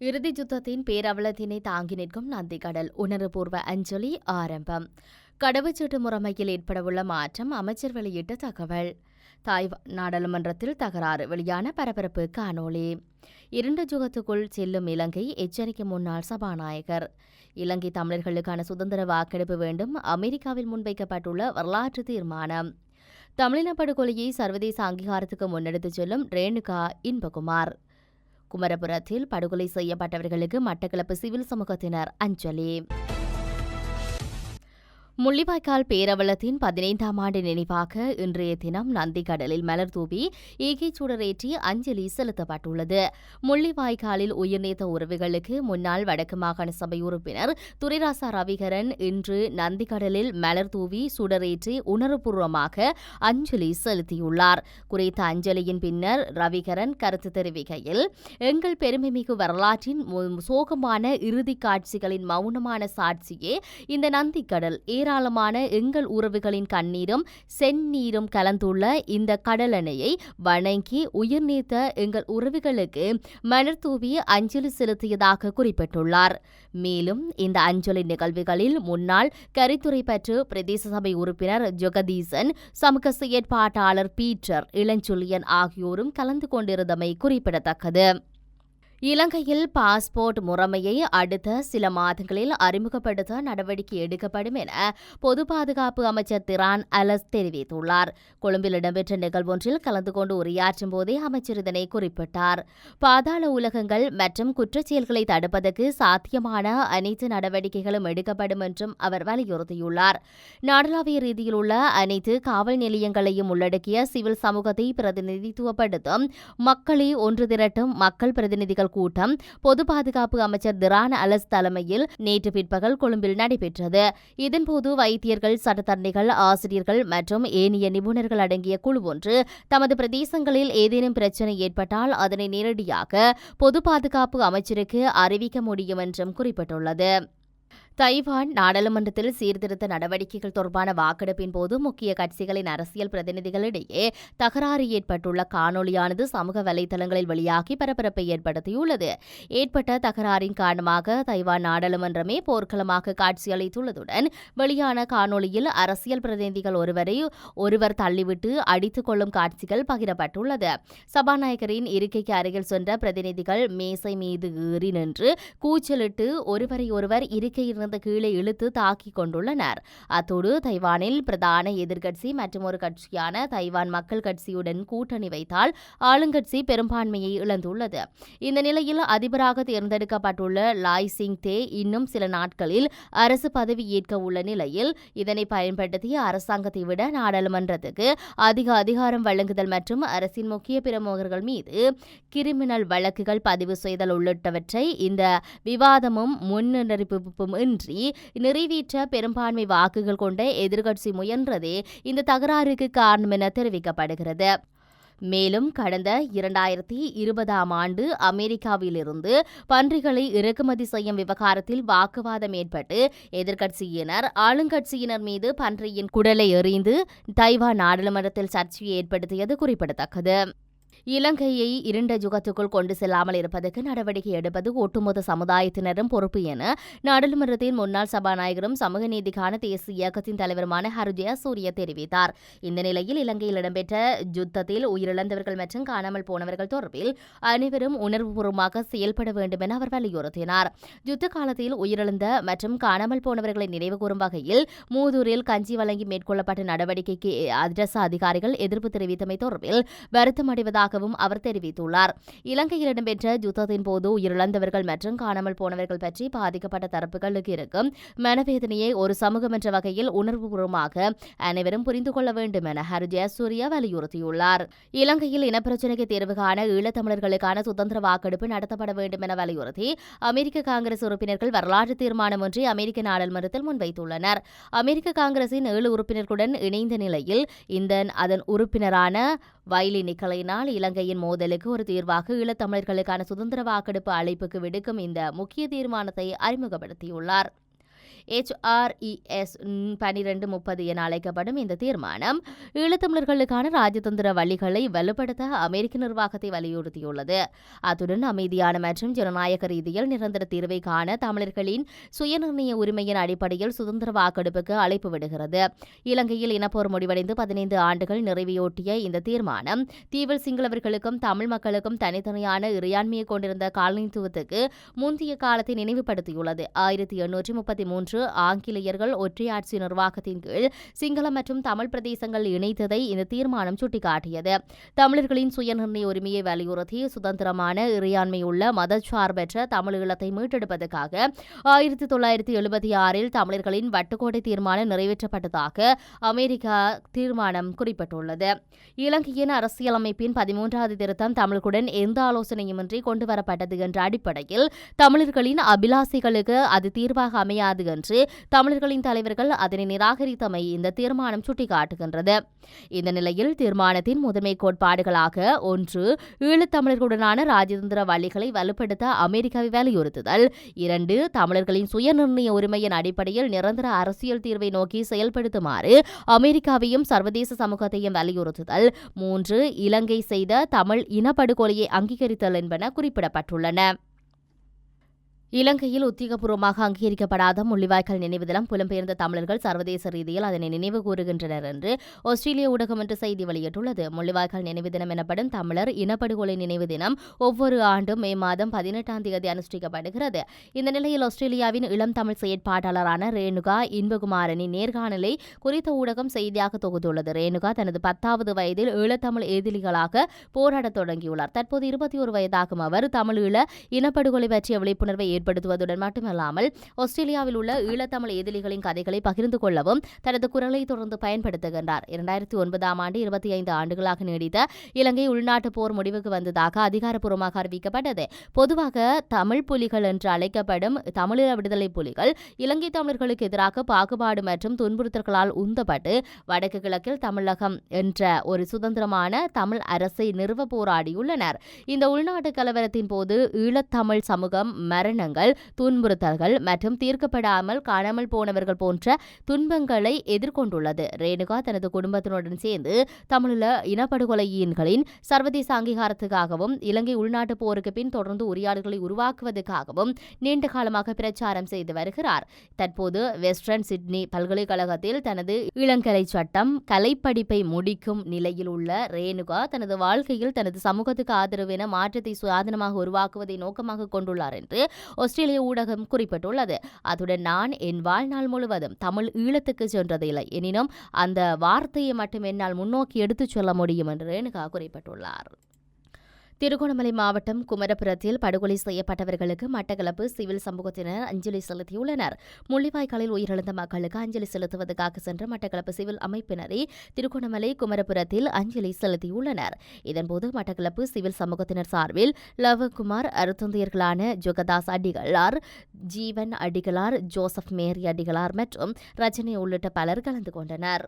இறுதி யுத்தத்தின் பேரவலத்தினை தாங்கி நிற்கும் நந்திக்கடல் உணர்வுபூர்வ அஞ்சலி ஆரம்பம். கடவுச்சீட்டு முறைமையில் ஏற்படவுள்ள மாற்றம் அமைச்சர் வெளியிட்ட தகவல். தாய்வான் நாடாளுமன்றத்தில் தகராறு வெளியான பரபரப்பு காணொளி. இரண்டு யுகத்துக்குள் செல்லும் இலங்கை எச்சரிக்கை முன்னாள் சபாநாயகர். இலங்கை தமிழர்களுக்கான சுதந்திர வாக்கெடுப்பு வேண்டும் அமெரிக்காவில் முன்வைக்கப்பட்டுள்ள வரலாற்று தீர்மானம். தமிழின படுகொலையை சர்வதேச அங்கீகாரத்துக்கு முன்னெடுத்துச் செல்லும் ரேணுகா இன்பகுமார். குமரபுரத்தில் படுகொலை செய்யப்பட்டவர்களுக்கு மட்டக்களப்பு சிவில் சமூகத்தினர் அஞ்சலி. முள்ளிவாய்க்கால் பேரவலத்தின் 15ஆம் ஆண்டு நினைவாக இன்றைய தினம் நந்திக்கடலில் மலர் தூவி ஈகை சுடரேற்றி அஞ்சலி செலுத்தப்பட்டுள்ளது. முள்ளிவாய்க்காலில் உயிர்நீத்த உறவுகளுக்கு முன்னாள் வடக்கு மாகாண சபை உறுப்பினர் துரைராசா ரவிகரன் இன்று நந்திக்கடலில் மலர் தூவி சுடரேற்றி உணர்வுபூர்வமாக அஞ்சலி செலுத்தியுள்ளார். குறித்த அஞ்சலியின் பின்னர் ரவிகரன் கருத்து தெரிவிக்கையில், எங்கள் பெருமைமிகு வரலாற்றின் சோகமான இறுதி காட்சிகளின் மௌனமான சாட்சியே இந்த நந்திக்கடல். ஏராளமான எங்கள் உறவுகளின் கண்ணீரும் செந்நீரும் கலந்துள்ள இந்த கடலணையை வணங்கி உயிர்நீத்த எங்கள் உறவுகளுக்கு மலர் தூவி அஞ்சலி செலுத்தியதாக குறிப்பிட்டுள்ளார். மேலும் இந்த அஞ்சலி நிகழ்வுகளில் முன்னாள் கரித்துறைப்பற்று பிரதேச சபை உறுப்பினர் ஜெகதீசன், சமூக செயற்பாட்டாளர் பீட்டர் இளஞ்சொல்லியன் ஆகியோரும் கலந்து கொண்டிருந்தமை குறிப்பிடத்தக்கது. இலங்கையில் பாஸ்போர்ட் முறைமையை அடுத்த சில மாதங்களில் அறிமுகப்படுத்த நடவடிக்கை எடுக்கப்படும் என பொது பாதுகாப்பு அமைச்சர் திரான் அலஸ் தெரிவித்துள்ளார். கொழும்பில் இடம்பெற்ற நிகழ்வொன்றில் கலந்து கொண்டு உரையாற்றும் போதே அமைச்சர் இதனை குறிப்பிட்டார். பாதாள உலகங்கள் மற்றும் குற்றச்செயல்களை தடுப்பதற்கு சாத்தியமான அனைத்து நடவடிக்கைகளும் எடுக்கப்படும் என்றும் அவர் வலியுறுத்தியுள்ளார். நாடளாவிய ரீதியில் உள்ள அனைத்து காவல் நிலையங்களையும் உள்ளடக்கிய சிவில் சமூகத்தை பிரதிநிதித்துவப்படுத்தும் மக்களை ஒன்று திரட்டும் மக்கள் பிரதிநிதிகள் கூட்டம் பொது பாதுகாப்பு அமைச்சர் திரான் அலஸ் தலைமையில் நேற்று பிற்பகல் கொழும்பில் நடைபெற்றது. இதன்போது வைத்தியர்கள், சட்டத்தரணிகள், ஆசிரியர்கள் மற்றும் ஏனைய நிபுணர்கள் அடங்கிய குழு ஒன்று தமது பிரதேசங்களில் ஏதேனும் பிரச்சினை ஏற்பட்டால் அதனை நேரடியாக பொது பாதுகாப்பு அமைச்சருக்கு அறிவிக்க முடியும் என்றும் குறிப்பிட்டுள்ளது. தைவான் நாடாளுமன்றத்தில் சீர்திருத்த நடவடிக்கைகள் தொடர்பான வாக்கெடுப்பின் போது முக்கிய கட்சிகளின் அரசியல் பிரதிநிதிகளிடையே தகராறு ஏற்பட்டுள்ள காணொலியானது சமூக வலைதளங்களில் வெளியாகி பரபரப்பை ஏற்படுத்தியுள்ளது. ஏற்பட்ட தகராறின் காரணமாக தைவான் நாடாளுமன்றமே போர்க்களமாக காட்சியளித்துள்ளதுடன் வெளியான காணொலியில் அரசியல் பிரதிநிதிகள் ஒருவர் தள்ளிவிட்டு அடித்துக் கொள்ளும் காட்சிகள் பகிரப்பட்டுள்ளது. சபாநாயகரின் இருக்கைக்கு அருகில் சென்ற பிரதிநிதிகள் மேசை மீது ஏறி நின்று கூச்சலிட்டு ஒருவரை ஒருவர் இருக்கையில் கீழே இழுத்து தாக்கிக் கொண்டுள்ளனர். அத்தோடு தைவானில் பிரதான எதிர்க்கட்சி மற்றும் ஒரு கட்சியான தைவான் மக்கள் கட்சியுடன் கூட்டணி வைத்தால் ஆளுங்கட்சி பெரும்பான்மையை இழந்துள்ளது. இந்த நிலையில் அதிபராக தேர்ந்தெடுக்கப்பட்டுள்ள லாய் சிங் தே இன்னும் சில நாட்களில் அரசு பதவி ஏற்க உள்ள நிலையில் இதனை பயன்படுத்தி அரசாங்கத்தை விட நாடாளுமன்றத்துக்கு அதிக அதிகாரம் வழங்குதல் மற்றும் அரசின் முக்கிய பிரமுகர்கள் மீது கிரிமினல் வழக்குகள் பதிவு செய்தல் உள்ளிட்டவற்றை இந்த விவாதமும் முன்னறிவிப்பும் நிறைவேற்ற பெரும்பான்மை வாக்குகள் கொண்ட எதிர்க்கட்சி முயன்றதே இந்த தகராறுக்கு காரணம் என தெரிவிக்கப்படுகிறது. மேலும் கடந்த 2020ஆம் ஆண்டு அமெரிக்காவிலிருந்து பன்றிகளை இறக்குமதி செய்யும் விவகாரத்தில் வாக்குவாதம் ஏற்பட்டு எதிர்க்கட்சியினர் ஆளுங்கட்சியினர் மீது பன்றியின் குடலை எறிந்து தைவான் நாடாளுமன்றத்தில் சர்ச்சையை ஏற்படுத்தியது குறிப்பிடத்தக்கது. இலங்கையை இருண்ட யுகத்துக்குள் கொண்டு செல்லாமல் இருப்பதற்கு நடவடிக்கை எடுப்பது ஒட்டுமொத்த சமுதாயத்தினரும் பொறுப்பு என நாடாளுமன்றத்தின் முன்னாள் சபாநாயகரும் சமூக நீதிக்கான தேசிய இயக்கத்தின் தலைவருமான ஹரு ஜெயசூரிய தெரிவித்தார். இந்த நிலையில் இலங்கையில் இடம்பெற்ற யுத்தத்தில் உயிரிழந்தவர்கள் மற்றும் காணாமல் போனவர்கள் தொடர்பில் அனைவரும் உணர்வுபூர்வமாக செயல்பட வேண்டும் என அவர் வலியுறுத்தினார். யுத்த காலத்தில் உயிரிழந்த மற்றும் காணாமல் போனவர்களை நினைவுகூரும் வகையில் மூதூரில் கஞ்சி வழங்கி மேற்கொள்ளப்பட்ட நடவடிக்கைக்கு அரச அதிகாரிகள் எதிர்ப்பு தெரிவித்தமை தொடர்பில் வருத்தம் அடைவதாக அவர் தெரிவித்துள்ளார். இலங்கையில் இடம்பெற்ற யுத்தத்தின் போது உயிரிழந்தவர்கள் மற்றும் காணாமல் போனவர்கள் பற்றி பாதிக்கப்பட்ட தரப்புகளுக்கு இருக்கும் மனவேதனையை ஒரு சமூகம் என்ற வகையில் உணர்வுபூர்வமாக அனைவரும் புரிந்து கொள்ள வேண்டும் என ஹரு ஜெயசூரிய வலியுறுத்தியுள்ளார். இலங்கையில் இனப்பிரச்சினைக்கு தீர்வு காண ஈழத்தமிழர்களுக்கான சுதந்திர வாக்கெடுப்பு நடத்தப்பட வேண்டும் என வலியுறுத்தி அமெரிக்க காங்கிரஸ் உறுப்பினர்கள் வரலாற்று தீர்மானம் ஒன்றை அமெரிக்க நாடாளுமன்றத்தில் முன்வைத்துள்ளனர். அமெரிக்க காங்கிரசின் 7 உறுப்பினர்களுடன் இணைந்த நிலையில் அதன் உறுப்பினரான வைலி நிக்கலினால் இலங்கையின் மோதலுக்கு ஒரு தீர்வாக ஈழத்தமிழர்களுக்கான சுதந்திர வாக்கெடுப்பு அழைப்புக்கு விடுக்கும் இந்த முக்கிய தீர்மானத்தை அறிமுகப்படுத்தியுள்ளார். HRES 1230 என அழைக்கப்படும் இந்த தீர்மானம் ஈழத்தமிழர்களுக்கான ராஜதந்திர வழிகளை வலுப்படுத்த அமெரிக்க நிர்வாகத்தை வலியுறுத்தியுள்ளது. அத்துடன் அமைதியான மற்றும் ஜனநாயக ரீதியில் நிரந்தர தீர்வை காண தமிழர்களின் சுயநிர்ணய உரிமையின் அடிப்படையில் சுதந்திர வாக்கெடுப்புக்கு அழைப்பு விடுகிறது. இலங்கையில் இனப்போர் முடிவடைந்து 15 ஆண்டுகள் நிறைவையொட்டிய இந்த தீர்மானம் தீவில் சிங்களவர்களுக்கும் தமிழ் மக்களுக்கும் தனித்தனியான இறையாண்மையை கொண்டிருந்த காலனித்துவத்துக்கு முந்தைய காலத்தை நினைவுபடுத்தியுள்ளது. 1833 ஆங்கிலேயர்கள் ஒற்றையாட்சி நிர்வாகத்தின் கீழ் சிங்கள மற்றும் தமிழ் பிரதேசங்கள் இணைத்ததை இந்த தீர்மானம் சுட்டிக்காட்டியது. தமிழர்களின் சுயநிர்ணய உரிமையை வலியுறுத்தி சுதந்திரமான இறையாண்மையுள்ள மதச்சார்பற்ற தமிழீழத்தை மீட்டெடுப்பதற்காக 1976 தமிழர்களின் வட்டுக்கோட்டை தீர்மானம் நிறைவேற்றப்பட்டதாக அமெரிக்கா தீர்மானம் குறிப்பிட்டுள்ளது. இலங்கையின் அரசியலமைப்பின் 13வது திருத்தம் தமிழர்களுடன் எந்த ஆலோசனையுமின்றி கொண்டுவரப்பட்டது என்ற அடிப்படையில் தமிழர்களின் அபிலாசைகளுக்கு அது தீர்வாக அமையாது என்று தமிழர்களின் தலைவர்கள் அதனை நிராகரித்தமை இந்த தீர்மானம் சுட்டிக்காட்டுகின்றது. இந்த நிலையில் தீர்மானத்தின் முதன்மை கோட்பாடுகளாக 1. ஈழத்தமிழர்களுடனான ராஜதந்திர வழிகளை வலுப்படுத்த அமெரிக்காவை வலியுறுத்துதல். 2. தமிழர்களின் சுயநிர்ணய உரிமையின் அடிப்படையில் நிரந்தர அரசியல் தீர்வை நோக்கி செயல்படுத்துமாறு அமெரிக்காவையும் சர்வதேச சமூகத்தையும் வலியுறுத்துதல். 3. இலங்கை செய்த தமிழ் இனப்படுகொலையை அங்கீகரித்தல் என்பன குறிப்பிடப்பட்டுள்ளன. இலங்கையில் உத்தியோகபூர்வமாக அங்கீகரிக்கப்படாத முள்ளிவாய்க்கால் நினைவு தினம் புலம்பெயர்ந்த தமிழர்கள் சர்வதேச ரீதியில் அதனை நினைவு கூறுகின்றனர் என்று ஆஸ்திரேலிய ஊடகம் இன்று செய்தி வெளியிட்டுள்ளது. முள்ளிவாய்க்கால் நினைவு தினம் எனப்படும் தமிழர் இனப்படுகொலை நினைவு தினம் ஒவ்வொரு ஆண்டும் மே மாதம் 18ஆம் தேதி அனுஷ்டிக்கப்படுகிறது. இந்த நிலையில் ஆஸ்திரேலியாவின் இளம் தமிழ் செயற்பாட்டாளரான ரேணுகா இன்பகுமாரனின் நேர்காணலை குறித்த ஊடகம் செய்தியாக தொகுத்துள்ளது. ரேணுகா தனது 10வது வயதில் ஈழத்தமிழ் எதிரிகளாக போராடத் தொடங்கியுள்ளார். தற்போது 21 வயதாகும் அவர் தமிழீழ இனப்படுகொலை பற்றிய விழிப்புணர்வை ஏற்படுத்துவதுடன் மட்டுமல்லாமல் ஆஸ்திரேலியாவில் உள்ள ஈழத்தமிழ் எதிரிகளின் கதைகளை பகிர்ந்து கொள்ளவும் தனது குரலை தொடர்ந்து பயன்படுத்துகின்றார். 2009ஆம் ஆண்டு 25 ஆண்டுகளாக நீடித்த இலங்கை உள்நாட்டு போர் முடிவுக்கு வந்ததாக அதிகாரப்பூர்வமாக அறிவிக்கப்பட்டது. பொதுவாக தமிழ் புலிகள் என்று அழைக்கப்படும் தமிழீழ விடுதலை புலிகள் இலங்கை தமிழர்களுக்கு எதிராக பாகுபாடு மற்றும் துன்புறுத்தல்களால் உந்தப்பட்டு வடக்கு கிழக்கில் தமிழகம் என்ற ஒரு சுதந்திரமான தமிழ் அரசை நிறுவ போராடியுள்ளனர். இந்த உள்நாட்டு கலவரத்தின் போது ஈழத்தமிழ் சமூகம் மரணங்கள், துன்புறுத்தல்கள் மற்றும் தீர்க்கப்படாமல் காணாமல் போனவர்கள் போன்ற துன்பங்களை எதிர்கொண்டுள்ளது. ரேணுகா தனது குடும்பத்தினுடன் சேர்ந்து தமிழீழ இனப்படுகொலையின்களின் சர்வதேச அங்கீகாரத்துக்காகவும் இலங்கை உள்நாட்டு போருக்கு பின் தொடர்ந்து உரையாடல்களை உருவாக்குவதற்காகவும் நீண்ட காலமாக பிரச்சாரம் செய்து வருகிறார். தற்போது வெஸ்டர்ன் சிட்னி பல்கலைக்கழகத்தில் தனது இளங்கலை சட்டம் கலைப்படிப்பை முடிக்கும் நிலையில் உள்ள ரேணுகா தனது வாழ்க்கையில் தனது சமூகத்துக்கு ஆதரவு என மாற்றத்தை சுயாதீனமாக உருவாக்குவதை நோக்கமாக கொண்டுள்ளார் என்று ஆஸ்திரேலிய ஊடகம் குறிப்பிட்டுள்ளது. அத்துடன் நான் என் வாழ்நாள் முழுவதும் தமிழ் ஈழத்துக்கு சென்றதில்லை, எனினும் அந்த வார்த்தையை மட்டும் என்னால் முன்னோக்கி எடுத்துச் சொல்ல முடியும் என்று ரேணுகா குறிப்பிட்டுள்ளார். திருகோணமலை மாவட்டம் குமரபுரத்தில் படுகொலை செய்யப்பட்டவர்களுக்கு மட்டக்களப்பு சிவில் சமூகத்தினர் அஞ்சலி செலுத்தியுள்ளனர். முள்ளிவாய்க்காலில் உயிரிழந்த மக்களுக்கு அஞ்சலி செலுத்துவதற்காக சென்ற மட்டக்களப்பு சிவில் அமைப்பினரை திருகோணமலை குமரபுரத்தில் அஞ்சலி செலுத்தியுள்ளனர். இதன்போது மட்டக்களப்பு சிவில் சமூகத்தினர் சார்பில் லவகுமார் அருத்தந்தையர்களான ஜொகதாஸ் அடிகளார், ஜீவன் அடிகளார், ஜோசப் மேரி அடிகளார் மற்றும் ரஜினி உள்ளிட்ட பலர் கலந்து கொண்டனர்.